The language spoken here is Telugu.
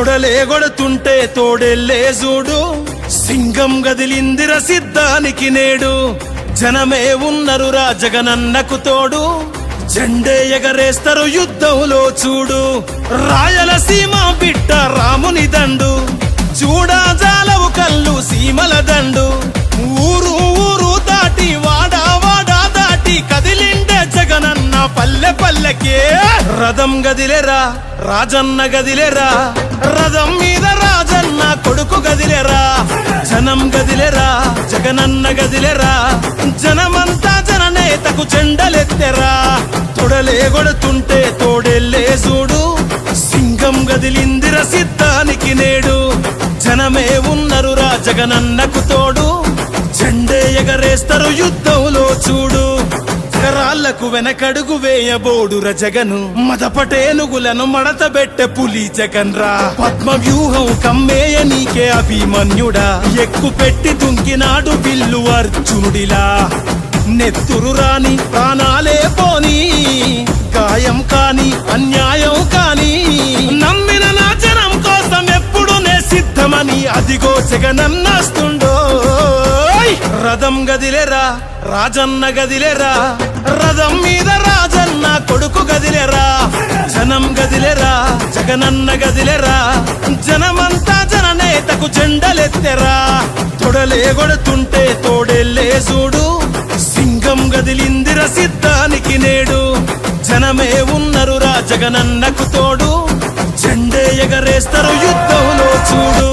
తొడలే గొడుతుంటే తోడెల్లే చూడు సింగం గదిలిందిర సిద్ధానికి నేడు జనమే ఉన్నరురా జగనన్నకు తోడు జెండే ఎగరేస్తారు యుద్ధంలో చూడు రాయలసీమ బిడ్డ రాముని దండు చూడా జాలవు కళ్ళు సీమల దండు ఊరు ఊరు దాటి వాడా వాడా దాటి కదిలిండే జగనన్న పల్లె పల్లెకే రథం గదిలేరా రాజన్న గదిలేరా రథం మీద రాజన్న కొడుకు గదిలేరా జనం గదిలేరా జగనన్న గదిలేరా జనమంతా జననేతకు చెండలెత్తెరా తొడలే గొడుతుంటే తోడెల్లే చూడు సింగం గదిలిందిర సిద్ధానికి నేడు జనమే ఉన్నరురా జగనన్నకు తోడు జెండే ఎగరేస్తారు యుద్ధంలో చూడు రాళ్లకు వెనకడుగు వేయబోడుర జగను మదపటేనుగులను మడతబెట్టె పులి జగన్ రా పద్మ వ్యూహం కమ్మేయ నీకే అభిమన్యుడా ఎక్కు పెట్టి దుంకినాడు బిల్లు అర్జునుడిలా నెత్తురు రాని ప్రాణాలే పోని గాయం కాని అన్యాయం కాని నమ్మిన నా జనం కోసం ఎప్పుడు నే సిద్ధమని అదిగో జగనన్నస్తుండో రథం గదిలేరా రాజన్న గదిలేరా రథం మీద రాజన్న కొడుకు గదిలేరా జనం గదిలేరా జగనన్న గదిలేరా జనమంతా జననేతకు జెండలెత్తెరా తొడలే గొడుతుంటే తోడెల్లే చూడు సింగం గదిలిందిర సిద్ధానికి నేడు జనమే ఉన్నరురా జగనన్నకు తోడు జెండే ఎగరేస్తారు యుద్ధంలో చూడు